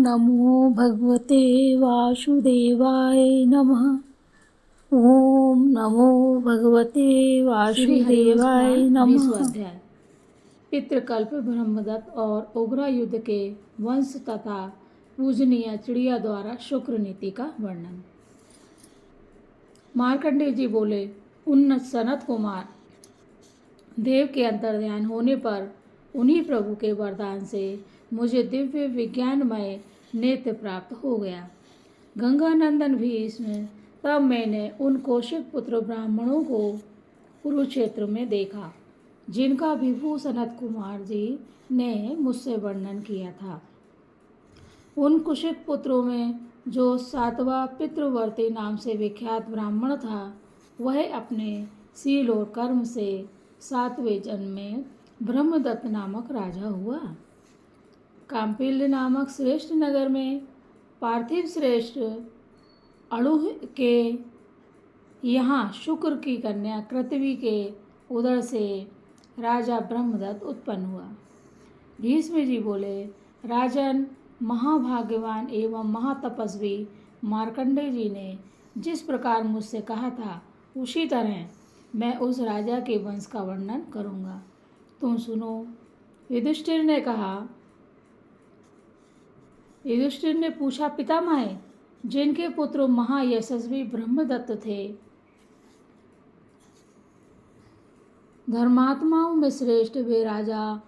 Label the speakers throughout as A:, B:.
A: नमो भगवते वासुदेवाय नमः। ओम नमो भगवते वासुदेवाय नमः।
B: अध्याय पितृकल्प ब्रह्मदत्त और उग्र युद्ध के वंश तथा पूजनीय चिड़िया द्वारा शुक्र नीति का वर्णन। मार्कंडेय जी बोले, उन्नत सनत कुमार देव के अंतर्ध्यान होने पर उन्हीं प्रभु के वरदान से मुझे दिव्य विज्ञानमय नेत्र प्राप्त हो गया। गंगानंदन भीष्म, तब मैंने उन कौशिक पुत्र ब्राह्मणों को कुरुक्षेत्र में देखा जिनका विभू सनत कुमार जी ने मुझसे वर्णन किया था। उन कुशिक पुत्रों में जो सातवां पितृवर्ती नाम से विख्यात ब्राह्मण था, वह अपने शील और कर्म से 7वें जन्म में ब्रह्मदत्त नामक राजा हुआ। काम्पिल्य नामक श्रेष्ठ नगर में पार्थिव श्रेष्ठ अणुह के यहाँ शुक्र की कन्या कृतवी के उदर से राजा ब्रह्मदत्त उत्पन्न हुआ। भीष्म जी बोले, राजन, महाभाग्यवान एवं महातपस्वी मार्कंडेय जी ने जिस प्रकार मुझसे कहा था, उसी तरह मैं उस राजा के वंश का वर्णन करूँगा। तुम सुनो। युधिष्ठिर ने पूछा, पितामह, जिनके पुत्र महायशस्वी ब्रह्मदत्त थे, धर्मात्माओं में श्रेष्ठ वे राजा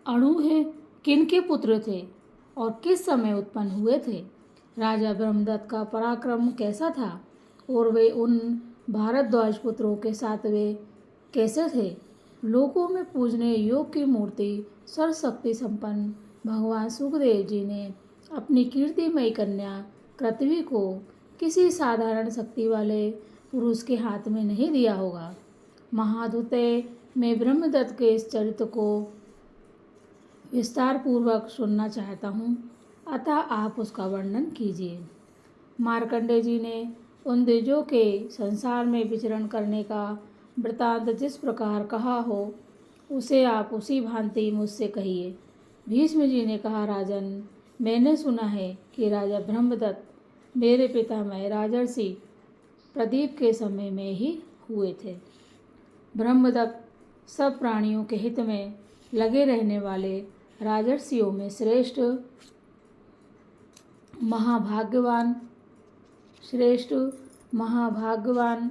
B: अणुह किनके पुत्र थे और किस समय उत्पन्न हुए थे? राजा ब्रह्मदत्त का पराक्रम कैसा था और वे उन भारद्वाज पुत्रों के साथ वे कैसे थे? लोकों में पूजने योग की मूर्ति सर्वशक्ति संपन्न भगवान सुखदेव जी ने अपनी कीर्तिमयी कन्या कृतवी को किसी साधारण शक्ति वाले पुरुष के हाथ में नहीं दिया होगा। महाधुते मैं ब्रह्मदत्त के इस चरित्र को विस्तार पूर्वक सुनना चाहता हूँ, अतः आप उसका वर्णन कीजिए। मार्कंडेय जी ने उन द्विजों के संसार में विचरण करने का वृतांत जिस प्रकार कहा हो, उसे आप उसी भांति मुझसे कहिए। भीष्म जी ने कहा, राजन, मैंने सुना है कि राजा ब्रह्मदत्त मेरे पितामह राजर्षि प्रदीप के समय में ही हुए थे। ब्रह्मदत्त सब प्राणियों के हित में लगे रहने वाले राजर्षियों में श्रेष्ठ महाभाग्यवान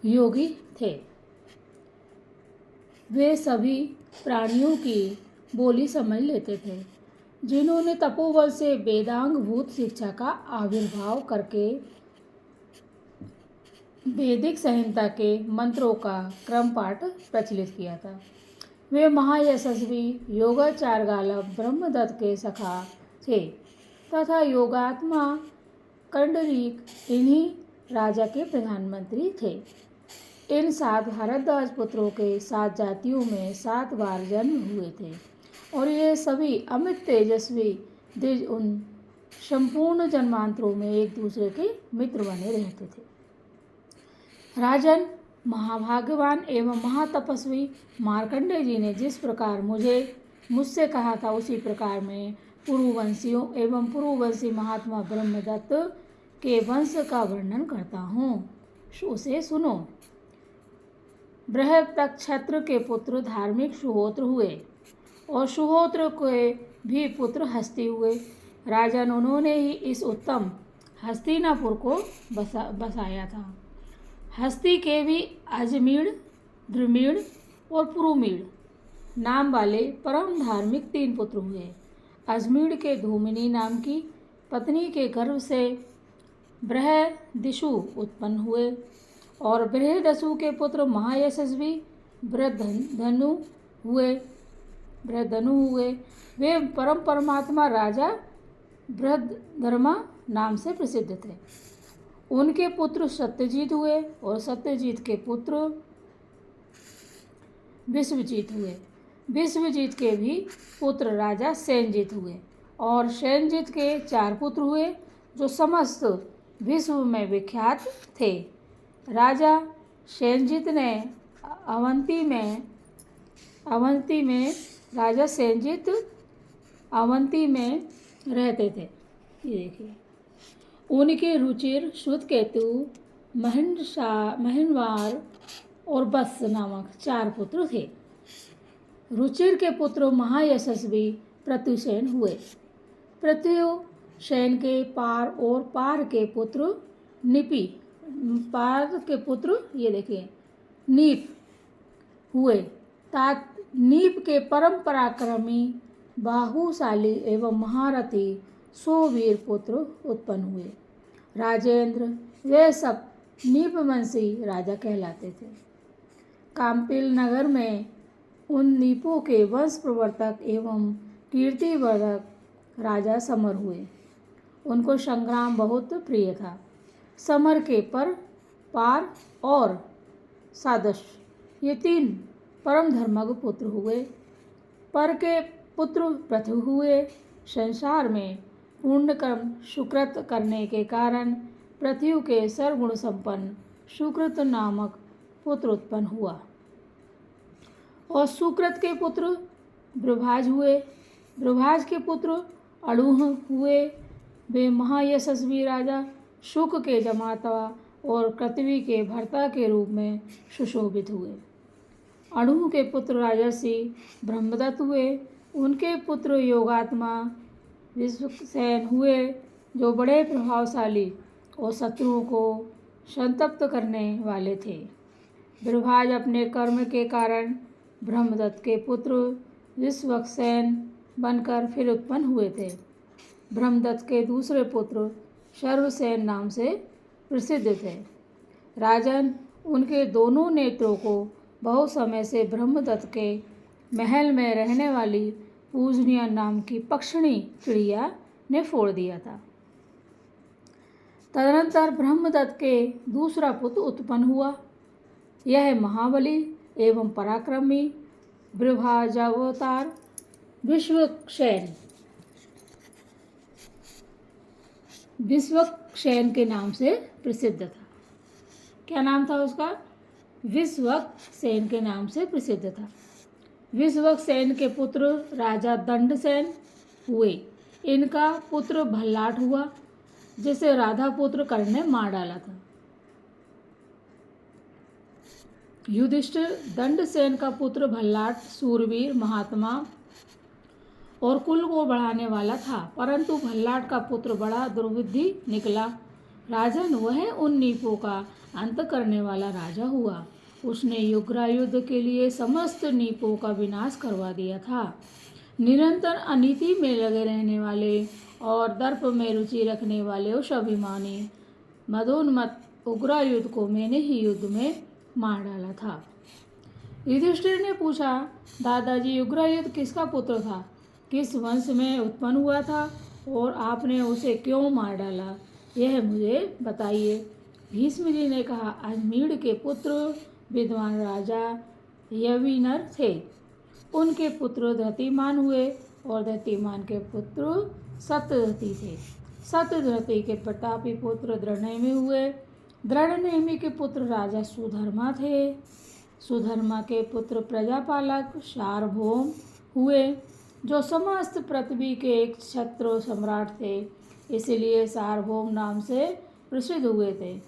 B: योगी थे। वे सभी प्राणियों की बोली समझ लेते थे, जिन्होंने तपोबल से वेदांग भूत शिक्षा का आविर्भाव करके वैदिक संहिता के मंत्रों का क्रम पाठ प्रचलित किया था। वे महायशस्वी योगाचार गालव ब्रह्मदत्त के सखा थे तथा योगात्मा कंडरीक इन्हीं राजा के प्रधानमंत्री थे। इन 7 भारद्वाज पुत्रों के 7 जातियों में 7 बार जन्म हुए थे और ये सभी अमित तेजस्वी द्विज उन संपूर्ण जन्मांतरों में एक दूसरे के मित्र बने रहते थे। राजन, महाभाग्यवान एवं महातपस्वी मार्कंडेय जी ने जिस प्रकार मुझसे कहा था, उसी प्रकार मैं पुरुवंशियों एवं पुरुवंशी महात्मा ब्रह्मदत्त के वंश का वर्णन करता हूँ, उसे सुनो। बृहत्क्षत्र के पुत्र धार्मिक सुहोत्र हुए और सुहोत्र के भी पुत्र हस्ती हुए। राजन, उन्होंने ही इस उत्तम हस्तिनापुर को बसाया था। हस्ती के भी अजमीड़, द्रुमीड़ और पुरुमीड़ नाम वाले परम धार्मिक 3 पुत्र हुए। अजमीड़ के धूमिनी नाम की पत्नी के गर्भ से बृहदिषु उत्पन्न हुए और बृहदसु के पुत्र महायशस्वी बृहद्धनु हुए। वे परमात्मा राजा बृहद्धर्मा नाम से प्रसिद्ध थे। उनके पुत्र सत्यजीत हुए और सत्यजीत के पुत्र विश्वजीत हुए। विश्वजीत के भी पुत्र राजा सेनजीत हुए और सेनजीत के 4 पुत्र हुए, जो समस्त विश्व में विख्यात थे। राजा सेनजीत ने अवंती में राजा सेंजित अवंती में रहते थे। ये देखिए, उनके रुचिर, श्रुतकेतु, महिनवार और बत्स नामक 4 पुत्र थे। रुचिर के पुत्र महायशस्वी पृथुसेन हुए। पृथुसेन के पार और पार के पुत्र ये देखिए नीप हुए। नीप के परम पराक्रमी, बाहुशाली एवं महारथी 100 वीर पुत्र उत्पन्न हुए। राजेंद्र वे सब नीपवंशी राजा कहलाते थे। काम्पिल नगर में उन नीपों के वंश प्रवर्तक एवं कीर्तिवर्धक राजा समर हुए। उनको संग्राम बहुत प्रिय था। समर के पार और सादश ये 3 परम धर्मज्ञ पुत्र हुए। पर के पुत्र पृथु हुए। संसार में पूर्ण कर्म सुकृत करने के कारण पृथ्वी के सर्वगुण संपन्न सुकृत नामक पुत्र उत्पन्न हुआ। और सुकृत के पुत्र ब्रभाज हुए। ब्रभाज के पुत्र अणुह हुए। वे महायशस्वी राजा शुक के जमाता और पृथ्वी के भर्ता के रूप में सुशोभित हुए। अणुह के पुत्र राजर्षि ब्रह्मदत्त हुए। उनके पुत्र योगात्मा विश्वसेन हुए, जो बड़े प्रभावशाली और शत्रुओं को संतप्त करने वाले थे। ब्रभाज अपने कर्म के कारण ब्रह्मदत्त के पुत्र विश्वसेन बनकर फिर उत्पन्न हुए थे। ब्रह्मदत्त के दूसरे पुत्र सर्वसेन नाम से प्रसिद्ध थे। राजन उनके दोनों नेत्रों को बहुत समय से ब्रह्मदत्त के महल में रहने वाली पूजनीय नाम की पक्षिणी चिड़िया ने फोड़ दिया था। तदनंतर ब्रह्मदत्त के दूसरा पुत्र उत्पन्न हुआ। यह महाबली एवं पराक्रमी बृहदावतार विश्वक्सेन के नाम से प्रसिद्ध था। क्या नाम था उसका? विश्वक्सेन के नाम से प्रसिद्ध था। विश्वक्सेन के पुत्र राजा दंडसेन हुए। इनका पुत्र भल्लाट हुआ, जिसे राधा पुत्र कर्ण ने मार डाला था। युधिष्ठिर दंडसेन का पुत्र भल्लाट सूरवीर, महात्मा और कुल को बढ़ाने वाला था, परंतु भल्लाट का पुत्र बड़ा दुर्बुद्धि निकला। राजन वह उन नीपों का अंत करने वाला राजा हुआ। उसने युद्ध के लिए समस्त नीपों का विनाश करवा दिया था। निरंतर अनीति में लगे रहने वाले और दर्प में रुचि रखने वाले उस अभिमानी मदोन्मत्त उग्रायुध को मैंने ही युद्ध में मार डाला था। युधिष्ठिर ने पूछा, दादाजी उग्रायुध किसका पुत्र था? किस वंश में उत्पन्न हुआ था और आपने उसे क्यों मार डाला? यह मुझे बताइए। भीष्म जी ने कहा, अजमीढ़ के पुत्र विद्वान राजा यविनर थे। उनके पुत्र धृतिमान हुए और धृतिमान के पुत्र सत्यधृति थे। सत्यधृति के प्रतापी पुत्र दृढ़नेमि हुए। दृढ़नेमि के पुत्र राजा सुधर्मा थे। सुधर्मा के पुत्र प्रजापालक सार्वभौम हुए, जो समस्त पृथ्वी के एक क्षत्रिय सम्राट थे, इसलिए सार्वभौम नाम से प्रसिद्ध हुए थे।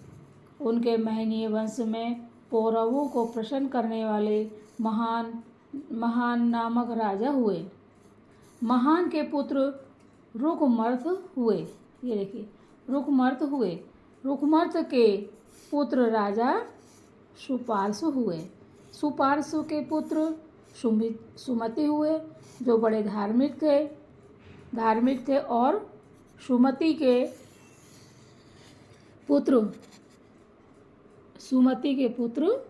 B: उनके महनीय वंश में पौरवों को प्रसन्न करने वाले महान नामक राजा हुए। महान के पुत्र रुकमर्थ हुए। ये देखिए, रुकमर्थ हुए। रुकमर्थ के पुत्र राजा सुपार्श्व हुए। सुपार्श्व के पुत्र सुमति हुए, जो बड़े धार्मिक थे और सुमति के पुत्र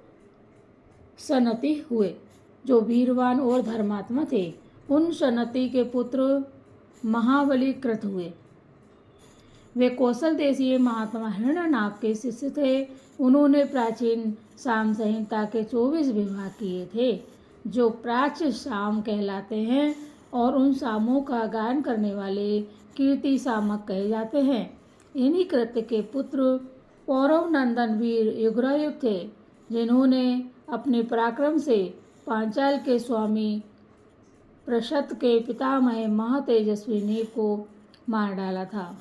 B: सनति हुए, जो वीरवान और धर्मात्मा थे। उन सनति के पुत्र महाबली कृत हुए। वे कौशल देशीय महात्मा हिरण्यनाभ के शिष्य थे। उन्होंने प्राचीन साम संहिता के 24 विभाग किए थे, जो प्राच्य साम कहलाते हैं, और उन सामों का गायन करने वाले कीर्ति सामक कहे जाते हैं। इन्हीं कृत्य के पुत्र पौरव नंदन वीर युगरायुग थे, जिन्होंने अपने पराक्रम से पांचाल के स्वामी प्रशत के पितामह महातेजस्वी नीप को मार डाला था।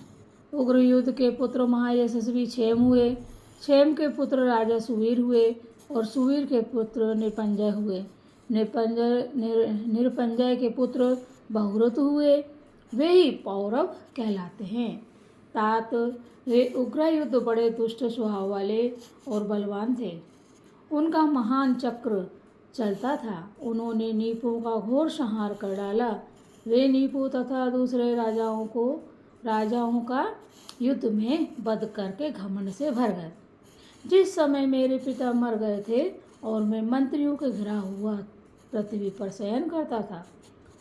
B: उग्र युद्ध के पुत्र महायशस्वी क्षेम हुए, क्षेम के पुत्र राजा सुवीर हुए और सुवीर के पुत्र निरपंजय हुए, निरपंजय के पुत्र बहुरथ हुए, वे ही पौरव कहलाते हैं। तात वे उग्र युद्ध बड़े दुष्ट स्वभाव वाले और बलवान थे। उनका महान चक्र चलता था। उन्होंने नीपों का घोर संहार कर डाला। वे नीपो तथा दूसरे राजाओं का युद्ध में वध करके घमंड से भर गए। जिस समय मेरे पिता मर गए थे और मैं मंत्रियों के घिरा हुआ पृथ्वी पर शयन करता था,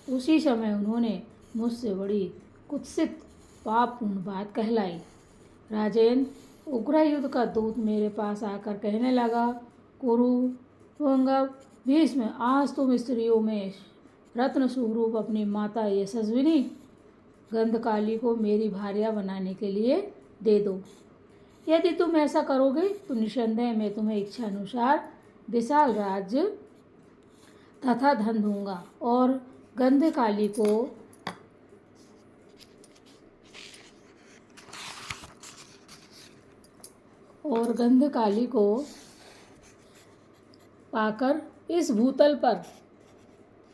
B: उसी समय उन्होंने मुझसे बड़ी कुत्सित पापपूर्ण बात कहलाई। राजेन, उग्र युद्ध का दूत मेरे पास आकर कहने लगा, कुरु पुंगव भीष्म, आज तुम स्त्रियों में रत्न स्वरूप अपनी माता यशस्विनी गंधकाली को मेरी भार्या बनाने के लिए दे दो। यदि तुम ऐसा करोगे तो निसंदेह मैं तुम्हें इच्छा अनुसार विशाल राज्य तथा धन दूंगा और गंधकाली को पाकर इस भूतल पर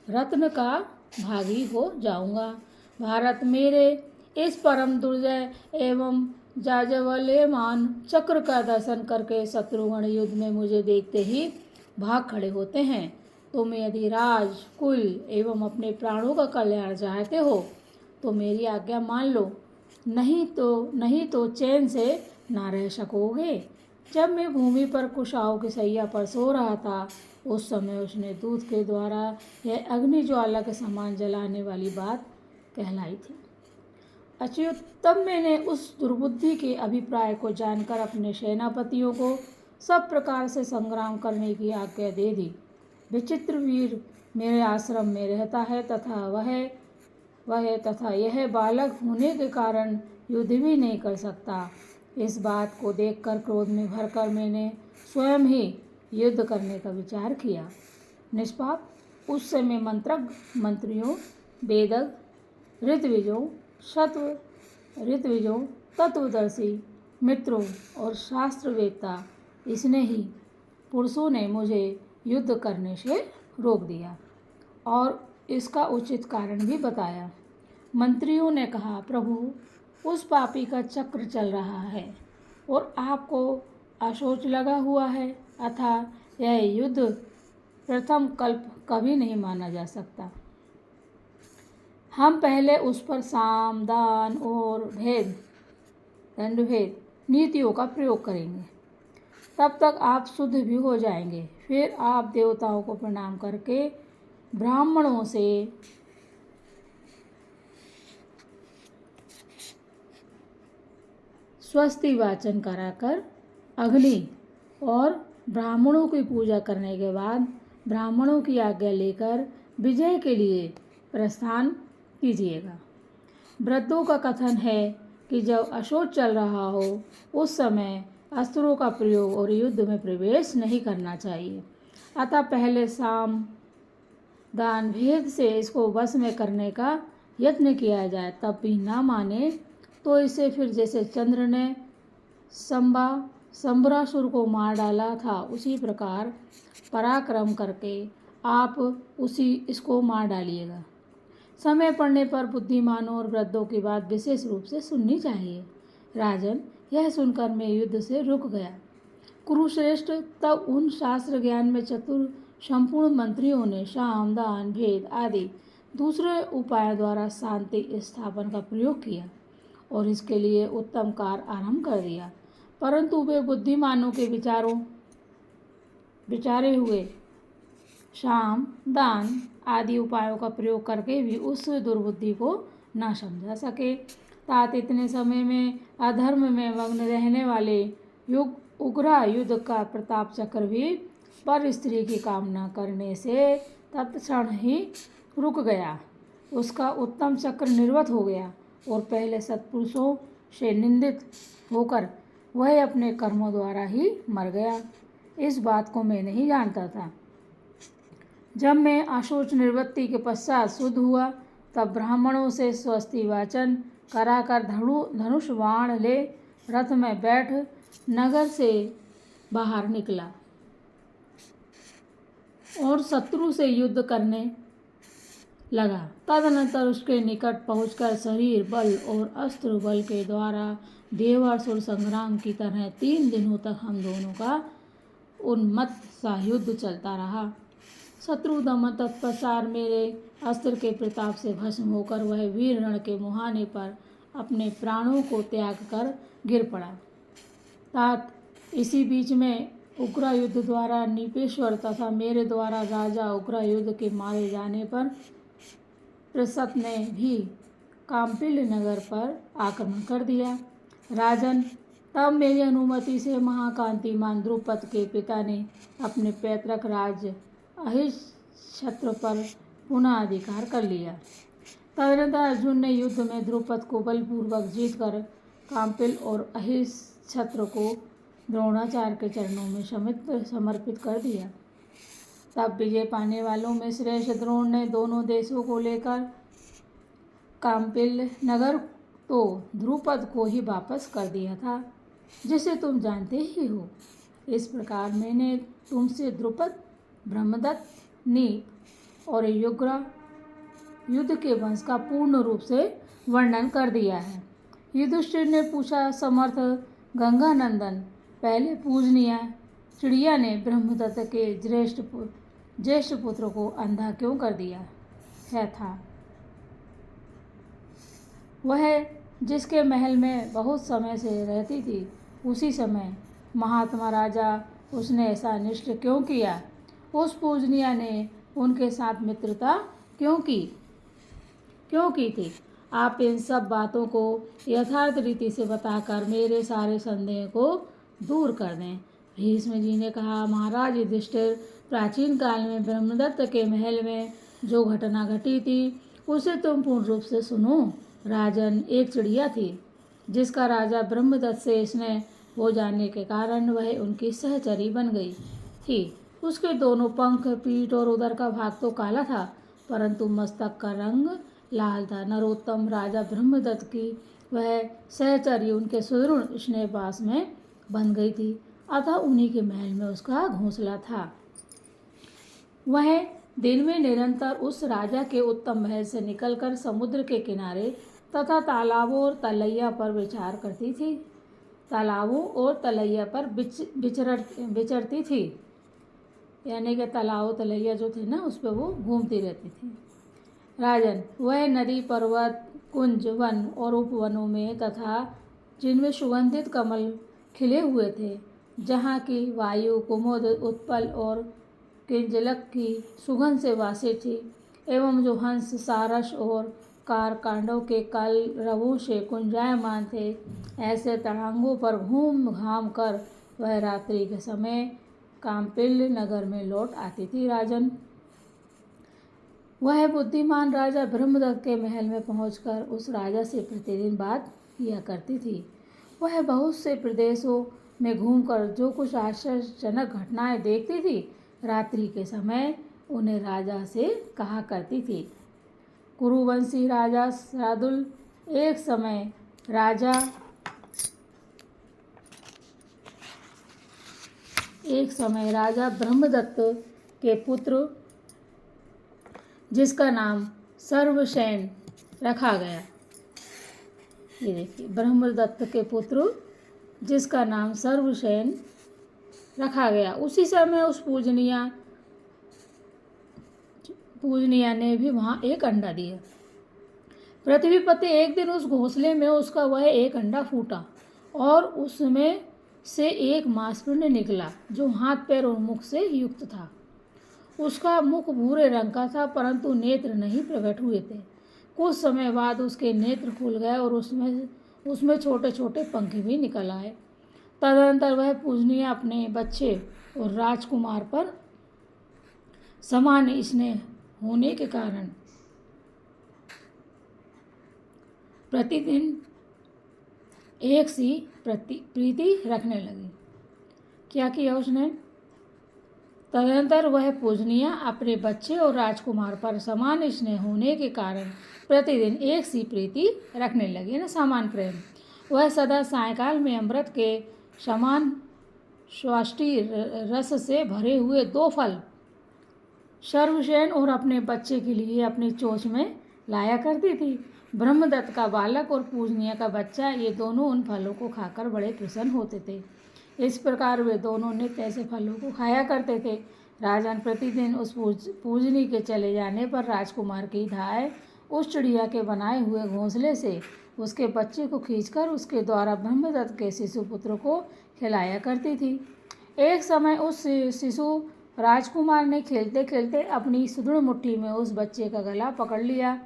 B: रत्न का भागी हो जाऊंगा। भारत मेरे इस परम दुर्जय एवं जाज्वल्यमान चक्र का दर्शन करके शत्रुगण युद्ध में मुझे देखते ही भाग खड़े होते हैं। तुम यदि राज कुल एवं अपने प्राणों का कल्याण चाहते हो तो मेरी आज्ञा मान लो, नहीं तो चैन से ना रह सकोगे। जब मैं भूमि पर कुशाओं की सैया पर सो रहा था, उस समय उसने दूत के द्वारा यह अग्नि ज्वाला के समान जलाने वाली बात कहलाई थी। अच्युत, तब मैंने उस दुर्बुद्धि के अभिप्राय को जानकर अपने सेनापतियों को सब प्रकार से संग्राम करने की आज्ञा दे दी। विचित्र वीर मेरे आश्रम में रहता है तथा यह बालक होने के कारण युद्ध भी नहीं कर सकता। इस बात को देखकर क्रोध में भरकर मैंने स्वयं ही युद्ध करने का विचार किया। निष्पाप, उस समय मंत्रियों, वेदज्ञ, ऋत्विजों, तत्वदर्शी, मित्रों और शास्त्रवेत्ता स्नेही पुरुषों ने मुझे युद्ध करने से रोक दिया और इसका उचित कारण भी बताया। मंत्रियों ने कहा, प्रभु, उस पापी का चक्र चल रहा है और आपको अशोच लगा हुआ है, अतः यह युद्ध प्रथम कल्प कभी नहीं माना जा सकता। हम पहले उस पर साम, दान और दंडभेद नीतियों का प्रयोग करेंगे, तब तक आप शुद्ध भी हो जाएंगे। फिर आप देवताओं को प्रणाम करके ब्राह्मणों से स्वस्ति वाचन कराकर अग्नि और ब्राह्मणों की पूजा करने के बाद ब्राह्मणों की आज्ञा लेकर विजय के लिए प्रस्थान कीजिएगा। वृद्धों का कथन है कि जब अशोच चल रहा हो उस समय अस्त्रों का प्रयोग और युद्ध में प्रवेश नहीं करना चाहिए। अतः पहले साम दान भेद से इसको वश में करने का यत्न किया जाए, तब भी ना माने तो इसे फिर जैसे चंद्र ने संबरासुर को मार डाला था उसी प्रकार पराक्रम करके आप इसको मार डालिएगा। समय पड़ने पर बुद्धिमानों और वृद्धों की बात विशेष रूप से सुननी चाहिए। राजन, यह सुनकर मैं युद्ध से रुक गया। कुरुश्रेष्ठ, तब उन शास्त्र ज्ञान में चतुर संपूर्ण मंत्रियों ने साम, दान, भेद आदि दूसरे उपायों द्वारा शांति स्थापन का प्रयोग किया और इसके लिए उत्तम कार्य आरंभ कर दिया। परंतु वे बुद्धिमानों के विचारे हुए साम, दान आदि उपायों का प्रयोग करके भी उस दुर्बुद्धि को न समझा सके। तात इतने समय में अधर्म में मग्न रहने वाले उग्र युद्ध का प्रताप चक्र भी पर स्त्री की कामना करने से तत्क्षण ही रुक गया। उसका उत्तम चक्र निर्वत हो गया और पहले सत्पुरुषों से निंदित होकर वह अपने कर्मों द्वारा ही मर गया। इस बात को मैं नहीं जानता था। जब मैं अशौच निवृत्ति के पश्चात शुद्ध हुआ तब ब्राह्मणों से स्वस्ति वाचन कराकर धनुष बाण ले रथ में बैठ नगर से बाहर निकला और शत्रु से युद्ध करने लगा। तदनंतर उसके निकट पहुंचकर शरीर बल और अस्त्र बल के द्वारा देवासुर संग्राम की तरह 3 दिनों तक हम दोनों का उन्मत्त सा युद्ध चलता रहा। शत्रु दमन तत्पश्चात मेरे अस्त्र के प्रताप से भस्म होकर वह वीर रण के मुहाने पर अपने प्राणों को त्याग कर गिर पड़ा। तात इसी बीच में उग्रयुद्ध द्वारा नीपेश्वर तथा मेरे द्वारा राजा उग्रयुद्ध के मारे जाने पर प्रसत ने भी काम्पिल नगर पर आक्रमण कर दिया। राजन, तब मेरी अनुमति से महाकांतिमान द्रुपद के पिता ने अपने पैतृक राज्य अहिच्छत्र पर पुनः अधिकार कर लिया। तदनंतर अर्जुन ने युद्ध में द्रुपद को बलपूर्वक जीतकर काम्पिल और अहिच्छत्र को द्रोणाचार्य के चरणों में समर्पित कर दिया। तब विजय पाने वालों में श्रेष्ठ द्रोण ने दोनों देशों को लेकर काम्पिल नगर तो द्रुपद को ही वापस कर दिया था, जिसे तुम जानते ही हो। इस प्रकार मैंने तुमसे द्रुपद, ब्रह्मदत्त, नीप और युद्ध के वंश का पूर्ण रूप से वर्णन कर दिया है। युधिष्ठिर ने पूछा, समर्थ गंगानंदन, पहले पूजनीय चिड़िया ने ब्रह्मदत्त के ज्येष्ठ पुत्र को अंधा क्यों कर दिया था? वह जिसके महल में बहुत समय से रहती थी, उसी समय महात्मा राजा उसने ऐसा अनिष्ट क्यों किया? उस पूजनीय ने उनके साथ मित्रता क्यों की थी? आप इन सब बातों को यथार्थ रीति से बताकर मेरे सारे संदेह को दूर कर दें। भीष्म जी ने कहा, महाराज युधिष्ठिर, प्राचीन काल में ब्रह्मदत्त के महल में जो घटना घटी थी उसे तुम पूर्ण रूप से सुनो। राजन, एक चिड़िया थी जिसका राजा ब्रह्मदत्त से स्नेह हो जाने के कारण वह उनकी सहचरी बन गई थी। उसके दोनों पंख, पीठ और उदर का भाग तो काला था, परंतु मस्तक का रंग लाल था। नरोत्तम राजा ब्रह्मदत्त की वह सहचरी उनके सुदृढ़ स्नेहपाश में बन गई थी, अतः उन्हीं के महल में उसका घोंसला था। वह दिन में निरंतर उस राजा के उत्तम महल से निकलकर समुद्र के किनारे तथा तालाबों और तलैया पर विचार करती थी। तालाबों और तलैया पर विचरती थी, यानी कि तालाब तलैया जो थे ना, उस पर वो घूमती रहती थी। राजन, वह नदी, पर्वत, कुंज, वन और उपवनों में तथा जिनमें सुगंधित कमल खिले हुए थे, जहाँ की वायु कुमुद, उत्पल और किंजलक की सुगंध से वासी थी, एवं जो हंस, सारस और कारकांडों के कलरवों से कुंजायमान थे, ऐसे तड़ांगों पर घूम घाम कर वह रात्रि के समय काम्पिल नगर में लौट आती थी। राजन, वह बुद्धिमान राजा ब्रह्मदत्त के महल में पहुंचकर उस राजा से प्रतिदिन बात किया करती थी। वह बहुत से प्रदेशों में घूमकर जो कुछ आश्चर्यजनक घटनाएं देखती थी, रात्रि के समय उन्हें राजा से कहा करती थी। कुरुवंशी राजा शार्दुल एक समय राजा ब्रह्मदत्त के पुत्र, जिसका नाम सर्वसेन रखा गया, ये देखिए, ब्रह्मदत्त के पुत्र जिसका नाम सर्वसेन रखा गया, उसी समय उस पूजनीय ने भी वहाँ एक अंडा दिया। पृथ्वीपति एक दिन उस घोंसले में उसका वह एक अंडा फूटा और उसमें से एक मांसपिंड निकला जो हाथ, पैर और मुख से युक्त था। उसका मुख भूरे रंग का था, परंतु नेत्र नहीं प्रकट हुए थे। कुछ समय बाद उसके नेत्र खुल गए और उसमें छोटे छोटे पंख भी निकल आए। तदनंतर वह पूजनीय अपने बच्चे और राजकुमार पर समान स्नेह होने के कारण प्रतिदिन एक सी प्रीति रखने लगी। क्या किया उसने? तदनंतर वह पूजनिया अपने बच्चे और राजकुमार पर समान स्नेह होने के कारण प्रतिदिन एक सी प्रीति रखने लगी ना, समान प्रेम। वह सदा सायंकाल में अमृत के समान स्वाष्टि रस से भरे हुए 2 फल सर्वसेन और अपने बच्चे के लिए अपनी चोंच में लाया करती थी। ब्रह्मदत्त का बालक और पूजनिया का बच्चा, ये दोनों उन फलों को खाकर बड़े प्रसन्न होते थे। इस प्रकार वे दोनों नित्य ऐसे फलों को खाया करते थे। राजन प्रतिदिन उस पूजनी के चले जाने पर राजकुमार की धाय उस चिड़िया के बनाए हुए घोंसले से उसके बच्चे को खींचकर उसके द्वारा ब्रह्मदत्त के शिशु पुत्र को खिलाया करती थी। एक समय उस शिशु राजकुमार ने खेलते खेलते अपनी सुदृढ़ मुट्ठी में उस बच्चे का गला पकड़ लिया।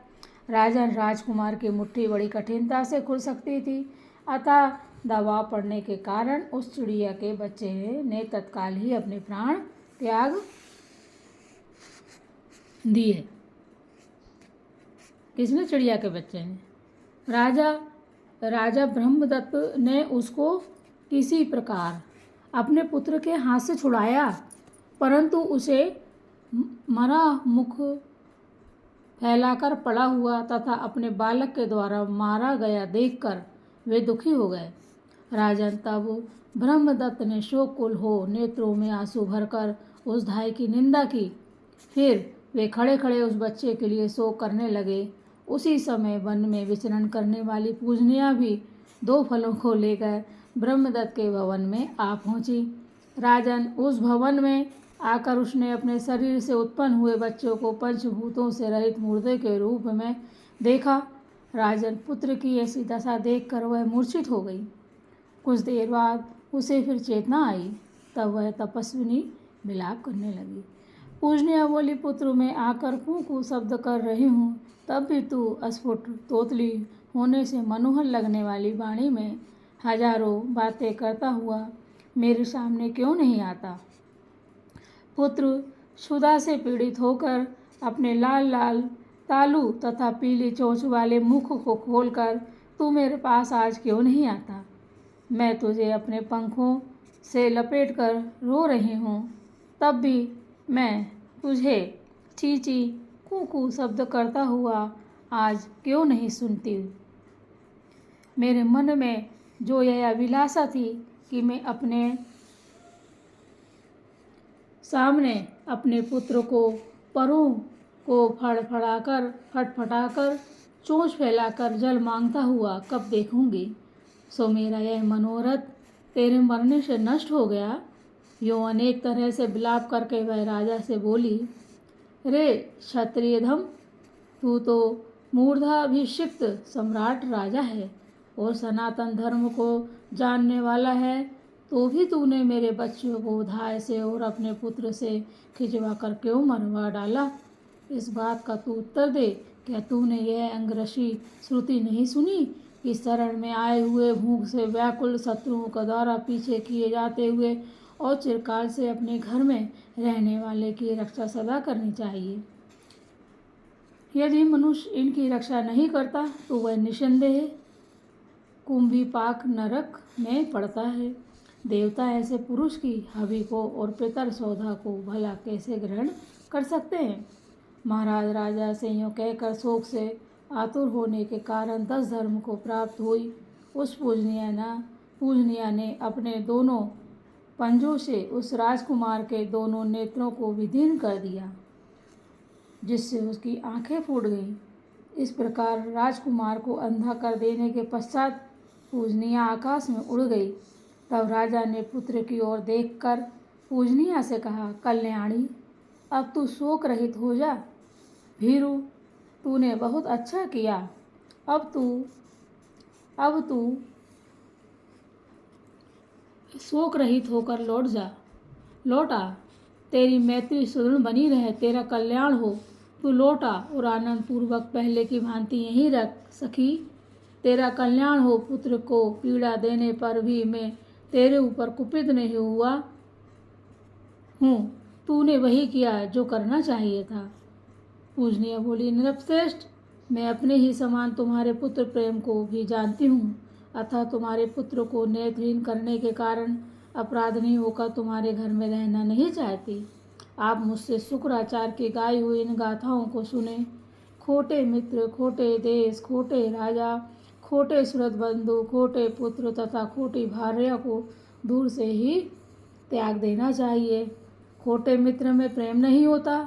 B: राजन राजकुमार की मुट्ठी बड़ी कठिनता से खुल सकती थी, अतः दबाव पड़ने के कारण उस चिड़िया के बच्चे ने तत्काल ही अपने प्राण त्याग दिए। किसने? चिड़िया के बच्चे ने। राजा ब्रह्मदत्त ने उसको किसी प्रकार अपने पुत्र के हाथ से छुड़ाया, परंतु उसे मरा मुख फैलाकर पड़ा हुआ तथा अपने बालक के द्वारा मारा गया देखकर वे दुखी हो गए। राजन तब ब्रह्मदत्त ने शोककुल हो नेत्रों में आंसू भरकर उस धाय की निंदा की। फिर वे खड़े खड़े उस बच्चे के लिए शोक करने लगे। उसी समय वन में विचरण करने वाली पूजनिया भी 2 फलों को लेकर ब्रह्मदत्त के भवन में आ पहुंची। राजन उस भवन में आकर उसने अपने शरीर से उत्पन्न हुए बच्चों को पंचभूतों से रहित मुर्दे के रूप में देखा। राजन पुत्र की ऐसी दशा देखकर वह मूर्छित हो गई। कुछ देर बाद उसे फिर चेतना आई, तब वह तपस्विनी विलाप करने लगी। पूजनिया बोली, पुत्र में आकर कू शब्द कर रही हूँ, तब भी तू अस्फुट तोतली होने से मनोहर लगने वाली वाणी में हजारों बातें करता हुआ मेरे सामने क्यों नहीं आता? पुत्र क्षुधा से पीड़ित होकर अपने लाल लाल तालू तथा पीली चोंच वाले मुख को खोलकर तू मेरे पास आज क्यों नहीं आता? मैं तुझे अपने पंखों से लपेटकर रो रही हूँ, तब भी मैं तुझे चींची कू शब्द करता हुआ आज क्यों नहीं सुनती? मेरे मन में जो यह अभिलाषा थी कि मैं अपने सामने अपने पुत्र को परों को फटफटाकर चोंच फैलाकर जल मांगता हुआ कब देखूंगी, सो मेरा यह मनोरथ तेरे मरने से नष्ट हो गया। यूँ अनेक तरह से विलाप करके वह राजा से बोली, रे क्षत्रियधम, तू तो मूर्धाभिषिक्त सम्राट राजा है और सनातन धर्म को जानने वाला है, तो भी तूने मेरे बच्चों को धाय से और अपने पुत्र से खिंचवा कर क्यों मरवा डाला? इस बात का तू उत्तर दे। क्या तूने यह अंगरक्षी श्रुति नहीं सुनी कि शरण में आए हुए भूख से व्याकुल शत्रुओं का द्वारा पीछे किए जाते हुए और चिरकाल से अपने घर में रहने वाले की रक्षा सदा करनी चाहिए। यदि मनुष्य इनकी रक्षा नहीं करता तो वह निसंदेह कुंभीपाक नरक में पड़ता है। देवता ऐसे पुरुष की हवि को और पितर सौधा को भला कैसे ग्रहण कर सकते हैं? महाराज राजा से यूँ कहकर शोक से आतुर होने के कारण 10 धर्म को प्राप्त हुई उस पूजनिया ने अपने दोनों पंजों से उस राजकुमार के दोनों नेत्रों को विदीर्ण कर दिया, जिससे उसकी आंखें फूट गईं। इस प्रकार राजकुमार को अंधा कर देने के पश्चात पूजनिया आकाश में उड़ गई। तब राजा ने पुत्र की ओर देखकर पूजनिया से कहा, कल्याणी, अब तू शोक रहित हो जा। भीरु, तूने बहुत अच्छा किया। अब तू शोक रहित होकर लौट आ। तेरी मैत्री सुदृढ़ बनी रहे, तेरा कल्याण हो। तू लौट आ और आनंद पूर्वक पहले की भांति यहीं रख सखी। तेरा कल्याण हो। पुत्र को पीड़ा देने पर भी मैं तेरे ऊपर कुपित नहीं हुआ हूँ। तूने वही किया जो करना चाहिए था। पूजनिया बोली, नृपश्रेष्ठ, मैं अपने ही समान तुम्हारे पुत्र प्रेम को भी जानती हूँ, अतः तुम्हारे पुत्र को नेत्रहीन करने के कारण अपराध नहीं होकर तुम्हारे घर में रहना नहीं चाहती। आप मुझसे शुक्राचार्य की गाई हुई इन गाथाओं को सुने। खोटे मित्र, खोटे देश, खोटे राजा, खोटे सुहृद बंधु, खोटे पुत्र तथा खोटी भार्या को दूर से ही त्याग देना चाहिए। खोटे मित्र में प्रेम नहीं होता,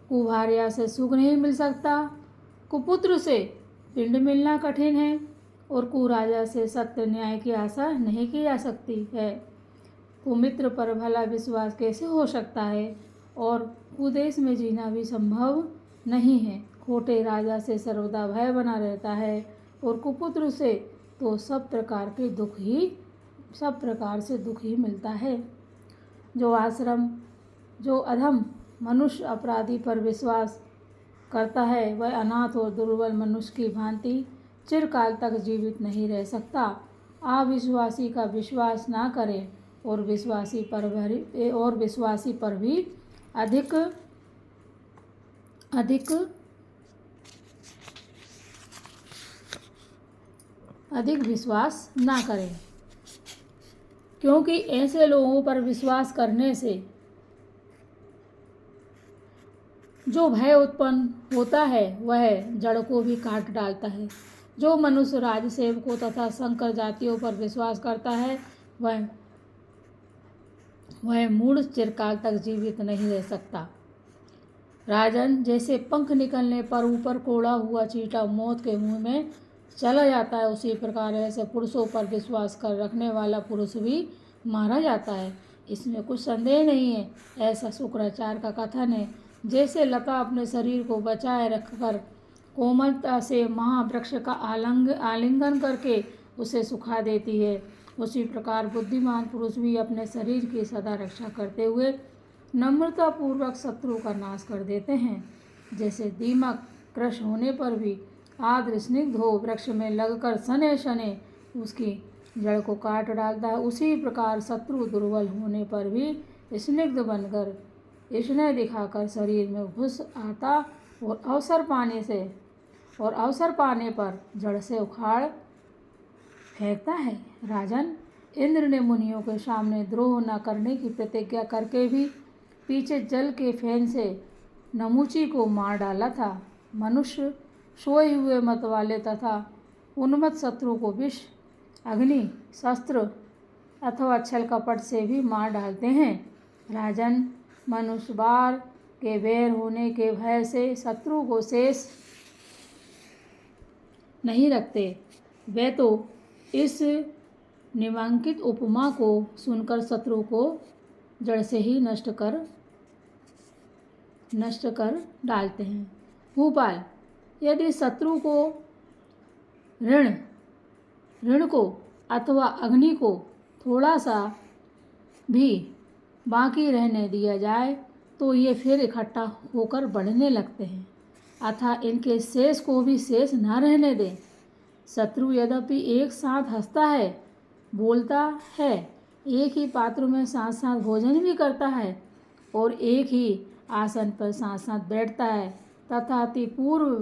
B: कुभार्या से सुख नहीं मिल सकता, कुपुत्र से पिंड मिलना कठिन है और कुराजा से सत्य न्याय की आशा नहीं की जा सकती है। कुमित्र पर भला विश्वास कैसे हो सकता है और कुदेश में जीना भी संभव नहीं है। खोटे राजा से सर्वदा भय बना रहता है और कुपुत्र से तो सब प्रकार से दुख ही मिलता है। जो अधम मनुष्य अपराधी पर विश्वास करता है वह अनाथ और दुर्बल मनुष्य की भांति चिरकाल तक जीवित नहीं रह सकता। अविश्वासी का विश्वास ना करें और विश्वासी पर भी अधिक विश्वास ना करें, क्योंकि ऐसे लोगों पर विश्वास करने से जो भय उत्पन्न होता है वह जड़ को भी काट डालता है। जो मनुष्य राजसेवकों तथा संकर जातियों पर विश्वास करता है वह मूढ़ चिरकाल तक जीवित नहीं रह सकता। राजन, जैसे पंख निकलने पर ऊपर कोड़ा हुआ चींटा मौत के मुंह में चला जाता है, उसी प्रकार ऐसे पुरुषों पर विश्वास कर रखने वाला पुरुष भी मारा जाता है। इसमें कुछ संदेह नहीं है। ऐसा शुक्राचार्य का कथन है। जैसे लता अपने शरीर को बचाए रखकर कोमलता से महावृक्ष का आलिंगन करके उसे सुखा देती है, उसी प्रकार बुद्धिमान पुरुष भी अपने शरीर की सदा रक्षा करते हुए नम्रतापूर्वक शत्रु का नाश कर देते हैं। जैसे दीमक कृश होने पर भी आर्द्र स्निग्ध हो वृक्ष में लगकर शनै शनै उसकी जड़ को काट डालता है, उसी प्रकार शत्रु दुर्बल होने पर भी स्निग्ध बनकर स्नेह दिखाकर शरीर में घुस आता और अवसर पाने पर जड़ से उखाड़ फेंकता है। राजन, इंद्र ने मुनियों के सामने द्रोह न करने की प्रतिज्ञा करके भी पीछे जल के फेन से नमूची को मार डाला था। मनुष्य सोए हुए मत वाले तथा उन्मत्त शत्रु को विष, अग्नि, शस्त्र अथवा छल कपट से भी मार डालते हैं। राजन, मनुष्य बार के बैर होने के भय से शत्रु को शेष नहीं रखते। वे तो इस निम्नांकित उपमा को सुनकर शत्रु को जड़ से ही नष्ट कर डालते हैं। भूपाल, यदि शत्रु को ऋण को अथवा अग्नि को थोड़ा सा भी बाकी रहने दिया जाए तो ये फिर इकट्ठा होकर बढ़ने लगते हैं, अतः इनके शेष को भी शेष न रहने दें। शत्रु यद्यपि एक साथ हंसता है, बोलता है, एक ही पात्र में साथ साथ भोजन भी करता है और एक ही आसन पर साथ साथ बैठता है, तथापि पूर्व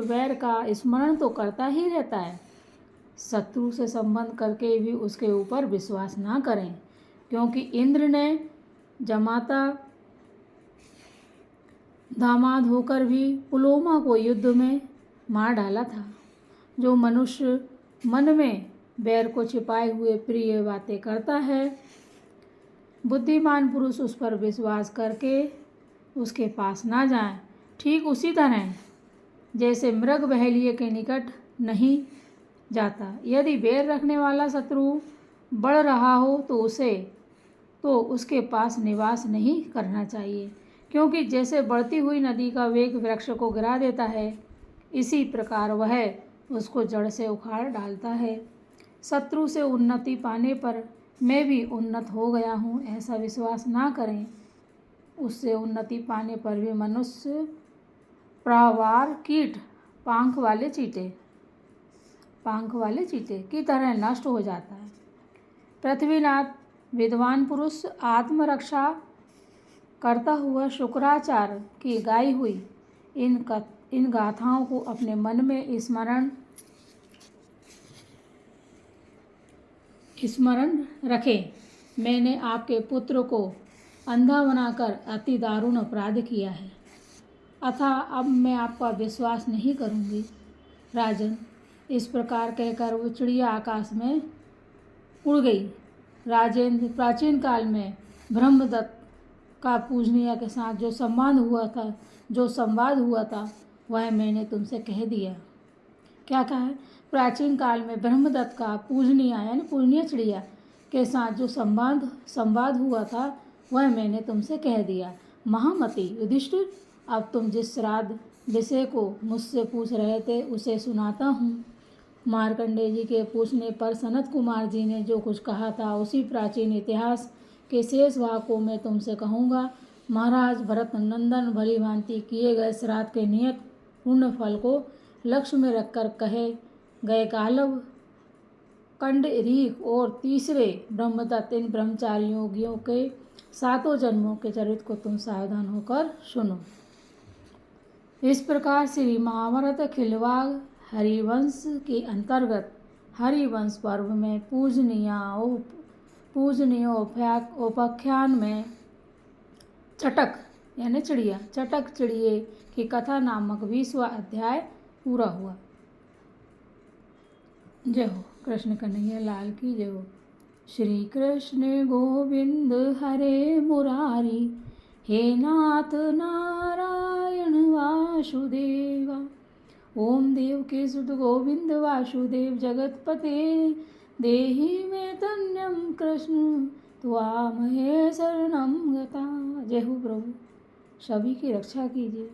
B: वैर का स्मरण तो करता ही रहता है। शत्रु से संबंध करके भी उसके ऊपर विश्वास ना करें, क्योंकि इंद्र ने जमाता दामाद होकर भी पुलोमा को युद्ध में मार डाला था। जो मनुष्य मन में बैर को छिपाए हुए प्रिय बातें करता है, बुद्धिमान पुरुष उस पर विश्वास करके उसके पास ना जाए। ठीक उसी तरह जैसे मृग बहेलिए के निकट नहीं जाता। यदि बैर रखने वाला शत्रु बढ़ रहा हो तो उसके पास निवास नहीं करना चाहिए, क्योंकि जैसे बढ़ती हुई नदी का वेग वृक्ष को गिरा देता है, इसी प्रकार वह उसको जड़ से उखाड़ डालता है। शत्रु से उन्नति पाने पर मैं भी उन्नत हो गया हूँ, ऐसा विश्वास ना करें। उससे उन्नति पाने पर भी मनुष्य प्रावार कीट पांख वाले चीटे की तरह नष्ट हो जाता है। पृथ्वीनाथ, विद्वान पुरुष आत्मरक्षा करता हुआ शुक्राचार्य की गाई हुई इन गाथाओं को अपने मन में स्मरण रखें मैंने आपके पुत्र को अंधा बनाकर अति दारुण अपराध किया है, अतः अब मैं आपका विश्वास नहीं करूँगी। राजन, इस प्रकार कहकर वो चिड़िया आकाश में उड़ गई। राजेंद्र, प्राचीन काल में ब्रह्मदत्त का पूजनीय के साथ जो संवाद हुआ था वह मैंने तुमसे कह दिया। क्या कहा है? प्राचीन काल में ब्रह्मदत्त का पूजनीय यानी पूजनीय चिड़िया के साथ जो संवाद हुआ था वह मैंने तुमसे कह दिया। महामती युधिष्ठिर, अब तुम जिस श्राद्ध विषय को मुझसे पूछ रहे थे उसे सुनाता हूँ। मार्कंडेय जी के पूछने पर सनत कुमार जी ने जो कुछ कहा था उसी प्राचीन इतिहास के शेष भाग को मैं तुमसे कहूँगा। महाराज भरत नंदन भली भांति किए गए श्राद्ध के नियत पूर्ण फल को लक्ष्य में रखकर कहे गए गालव, कंडरीक और तीसरे ब्रह्मदत्त इन ब्रह्मचारी योगियों के 7 जन्मों के चरित्र को तुम सावधान होकर सुनो। इस प्रकार श्री महाभारत खिलवाड़ हरिवंश के अंतर्गत हरिवंश पर्व में पूजनीय उपाख्यान में चटक यानी चिड़िया, चटक चिड़िए की कथा नामक 20वां अध्याय पूरा हुआ। जय हो कृष्ण कन्हैया लाल की जय हो। श्री कृष्ण गोविंद हरे मुरारी, हे नाथ नारायण वासुदेवा। ओम देव के सुत गोविंद वासुदेव जगतपते, देहि में तन्यम कृष्ण त्वामहे शरणं गता। जय हो प्रभु, सभी की रक्षा कीजिए।